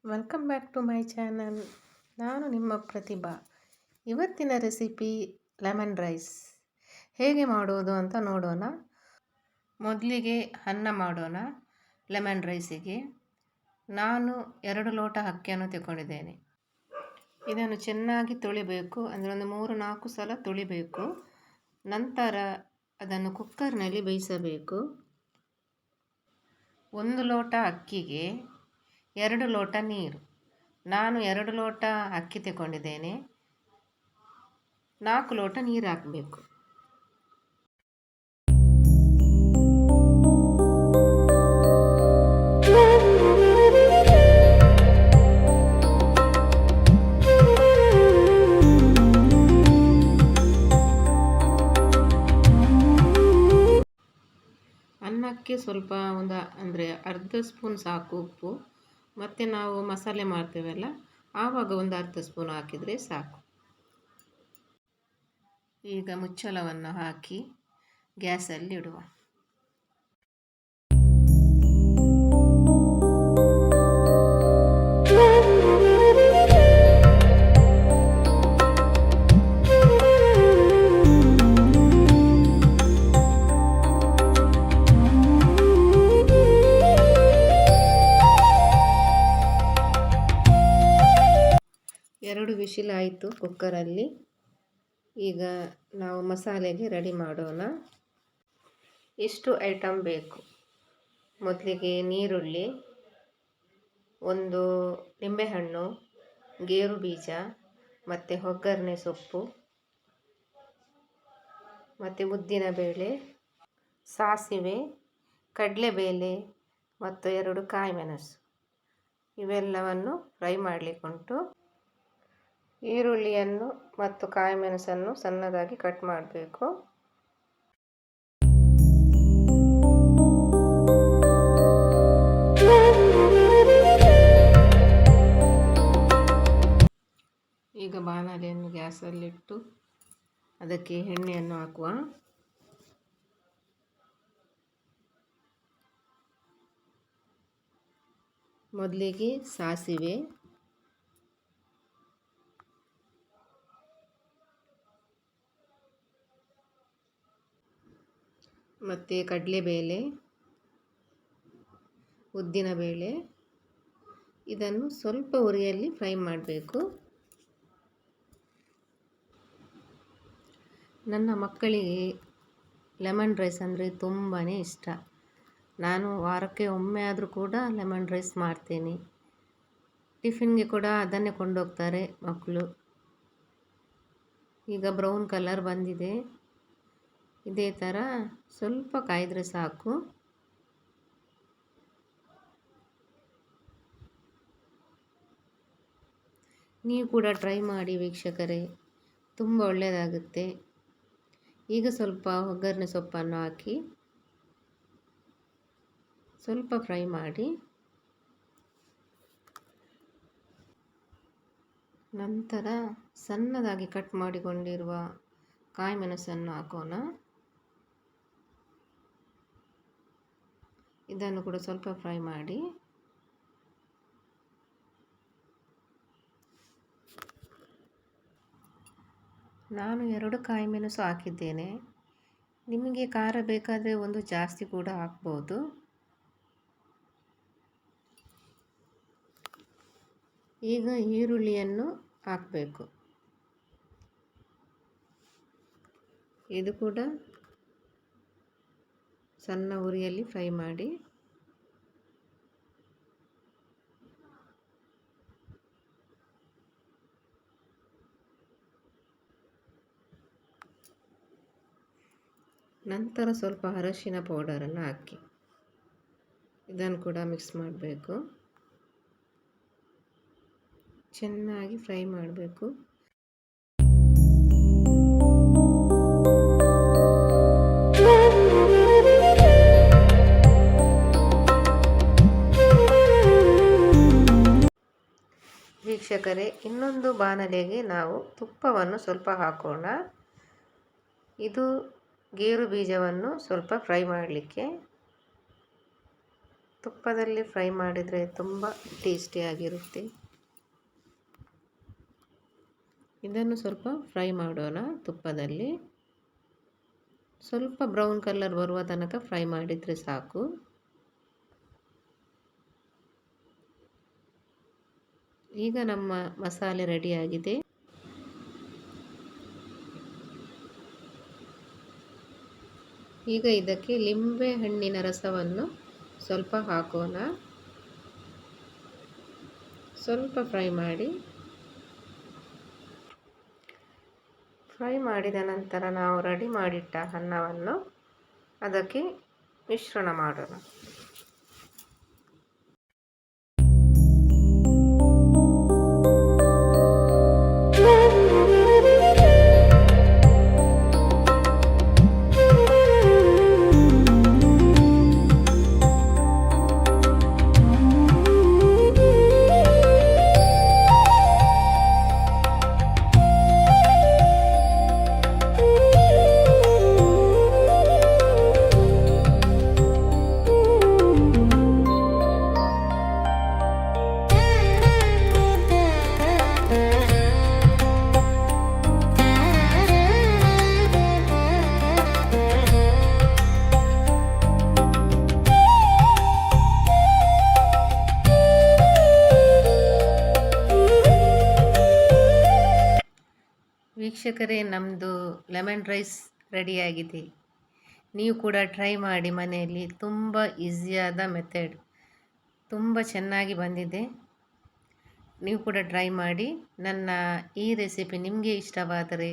Welcome back to my channel. ನಾನು ನಿಮ್ಮ ಪ್ರತಿಭಾ. ಇವತ್ತಿನ ರೆಸಿಪಿ ಲೆಮನ್ ರೈಸ್ ಹೇಗೆ ಮಾಡೋದು ಅಂತ ನೋಡೋಣ. ಮೊದಲಿಗೆ ಅನ್ನ ಮಾಡೋಣ. ಲೆಮನ್ ರೈಸಿಗೆ ನಾನು 2 ಲೋಟ ಅಕ್ಕಿಯನ್ನು ತಗೊಂಡಿದ್ದೇನೆ. ಇದನ್ನು ಚೆನ್ನಾಗಿ ತೊಳಿಬೇಕು, ಅಂದರೆ ಒಂದು 3-4 ಸಲ ತೊಳಿಬೇಕು. ನಂತರ ಅದನ್ನು ಕುಕ್ಕರ್ನಲ್ಲಿ ಬೇಯಿಸಬೇಕು. 1 ಲೋಟ ಅಕ್ಕಿಗೆ 2 ಲೋಟ ನೀರು. ನಾನು 2 ಲೋಟ ಅಕ್ಕಿ ತಗೊಂಡಿದ್ದೇನೆ, 4 ಲೋಟ ನೀರು ಹಾಕಬೇಕು. ಅನ್ನಕ್ಕೆ ಸ್ವಲ್ಪ ಅಂದರೆ ಅರ್ಧ ಸ್ಪೂನ್ ಸಾಕು ಉಪ್ಪು, ಮತ್ತು ನಾವು ಮಸಾಲೆ ಮಾಡ್ತೇವಲ್ಲ ಆವಾಗ ಒಂದು ಅರ್ಧ ಸ್ಪೂನ್ ಹಾಕಿದರೆ ಸಾಕು. ಈಗ ಮುಚ್ಚಳವನ್ನು ಹಾಕಿ ಗ್ಯಾಸಲ್ಲಿ ಇಡುವ. ಎರಡು ವಿಶಿಲ್ ಆಯಿತು ಕುಕ್ಕರಲ್ಲಿ. ಈಗ ನಾವು ಮಸಾಲೆಗೆ ರೆಡಿ ಮಾಡೋಣ. ಇಷ್ಟು ಐಟಮ್ ಬೇಕು. ಮೊದಲಿಗೆ ನೀರುಳ್ಳಿ, 1 ನಿಂಬೆಹಣ್ಣು, ಗೇರು ಬೀಜ, ಮತ್ತು ಒಗ್ಗರಣೆ ಸೊಪ್ಪು, ಮತ್ತು ಉದ್ದಿನಬೇಳೆ, ಸಾಸಿವೆ, ಕಡಲೆಬೇಳೆ ಮತ್ತು 2 ಕಾಯಿಮೆಣಸು. ಇವೆಲ್ಲವನ್ನು ಫ್ರೈ ಮಾಡಲಿಕ್ಕುಂಟು. ಈರುಳ್ಳಿಯನ್ನು ಮತ್ತು ಕಾಯಿಮೆಣಸನ್ನು ಸಣ್ಣದಾಗಿ ಕಟ್ ಮಾಡಬೇಕು. ಈಗ ಬಾಣಲೆಯನ್ನು ಗ್ಯಾಸಲ್ಲಿಟ್ಟು ಅದಕ್ಕೆ ಎಣ್ಣೆಯನ್ನು ಹಾಕುವ. ಮೊದಲಿಗೆ ಸಾಸಿವೆ, ಮತ್ತು ಕಡಲೆಬೇಳೆ, ಉದ್ದಿನಬೇಳೆ, ಇದನ್ನು ಸ್ವಲ್ಪ ಉರಿಯಲ್ಲಿ ಫ್ರೈ ಮಾಡಬೇಕು. ನನ್ನ ಮಕ್ಕಳಿಗೆ ಲೆಮನ್ ರೈಸ್ ಅಂದರೆ ತುಂಬಾ ಇಷ್ಟ. ನಾನು ವಾರಕ್ಕೆ ಒಮ್ಮೆ ಆದರೂ ಕೂಡ ಲೆಮನ್ ರೈಸ್ ಮಾಡ್ತೇನೆ. ಟಿಫಿನ್ಗೆ ಕೂಡ ಅದನ್ನೇ ಕೊಂಡೋಗ್ತಾರೆ ಮಕ್ಕಳು. ಈಗ ಬ್ರೌನ್ ಕಲರ್ ಬಂದಿದೆ. ಇದೇ ಥರ ಸ್ವಲ್ಪ ಕಾಯ್ದರೆ ಸಾಕು. ನೀವು ಕೂಡ ಟ್ರೈ ಮಾಡಿ ವೀಕ್ಷಕರೇ, ತುಂಬ ಒಳ್ಳೆಯದಾಗುತ್ತೆ. ಈಗ ಸ್ವಲ್ಪ ಒಗ್ಗರಣೆ ಸೊಪ್ಪನ್ನು ಹಾಕಿ ಸ್ವಲ್ಪ ಫ್ರೈ ಮಾಡಿ, ನಂತರ ಸಣ್ಣದಾಗಿ ಕಟ್ ಮಾಡಿಕೊಂಡಿರುವ ಕಾಯಿಮೆಣಸನ್ನು ಹಾಕೋಣ. ಇದನ್ನು ಕೂಡ ಸ್ವಲ್ಪ ಫ್ರೈ ಮಾಡಿ, ನಾನು 2 ಕಾಯಿಮೆಣಸು ಹಾಕಿದ್ದೇನೆ. ನಿಮಗೆ ಖಾರ ಬೇಕಾದರೆ ಒಂದು ಜಾಸ್ತಿ ಕೂಡ ಹಾಕ್ಬೋದು. ಈಗ ಈರುಳ್ಳಿಯನ್ನು ಹಾಕಬೇಕು. ಇದು ಕೂಡ ಸಣ್ಣ ಉರಿಯಲ್ಲಿ ಫ್ರೈ ಮಾಡಿ, ನಂತರ ಸ್ವಲ್ಪ ಅರಶಿನ ಪೌಡರನ್ನು ಹಾಕಿ ಇದನ್ನು ಕೂಡ ಮಿಕ್ಸ್ ಮಾಡಬೇಕು. ಚೆನ್ನಾಗಿ ಫ್ರೈ ಮಾಡಬೇಕು. ವೀಕ್ಷಕರೇ, ಇನ್ನೊಂದು ಬಾಣಲೆಗೆ ನಾವು ತುಪ್ಪವನ್ನು ಸ್ವಲ್ಪ ಹಾಕೋಣ. ಇದು ಗೇರು ಬೀಜವನ್ನು ಸ್ವಲ್ಪ ಫ್ರೈ ಮಾಡಲಿಕ್ಕೆ. ತುಪ್ಪದಲ್ಲಿ ಫ್ರೈ ಮಾಡಿದರೆ ತುಂಬ ಟೇಸ್ಟಿಯಾಗಿರುತ್ತೆ. ಇದನ್ನು ಸ್ವಲ್ಪ ಫ್ರೈ ಮಾಡೋಣ ತುಪ್ಪದಲ್ಲಿ. ಸ್ವಲ್ಪ ಬ್ರೌನ್ ಕಲರ್ ಬರುವ ತನಕ ಫ್ರೈ ಮಾಡಿದರೆ ಸಾಕು. ಈಗ ನಮ್ಮ ಮಸಾಲೆ ರೆಡಿಯಾಗಿದೆ. ಈಗ ಇದಕ್ಕೆ ಲಿಂಬೆ ಹಣ್ಣಿನ ರಸವನ್ನು ಸ್ವಲ್ಪ ಹಾಕೋಣ. ಸ್ವಲ್ಪ ಫ್ರೈ ಮಾಡಿದ ನಂತರ ನಾವು ರೆಡಿ ಮಾಡಿಟ್ಟ ಅನ್ನವನ್ನು ಅದಕ್ಕೆ ಮಿಶ್ರಣ ಮಾಡೋಣ. ವೀಕ್ಷಕರೇ, ನಮ್ಮದು ಲೆಮನ್ ರೈಸ್ ರೆಡಿಯಾಗಿದೆ. ನೀವು ಕೂಡ ಟ್ರೈ ಮಾಡಿ ಮನೆಯಲ್ಲಿ. ತುಂಬ ಈಸಿಯಾದ ಮೆಥಡ್, ತುಂಬ ಚೆನ್ನಾಗಿ ಬಂದಿದೆ. ನೀವು ಕೂಡ ಟ್ರೈ ಮಾಡಿ. ನನ್ನ ಈ ರೆಸಿಪಿ ನಿಮಗೆ ಇಷ್ಟವಾದರೆ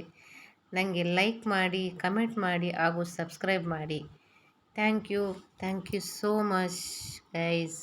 ನನಗೆ ಲೈಕ್ ಮಾಡಿ, ಕಮೆಂಟ್ ಮಾಡಿ ಹಾಗೂ ಸಬ್ಸ್ಕ್ರೈಬ್ ಮಾಡಿ. Thank you so much guys.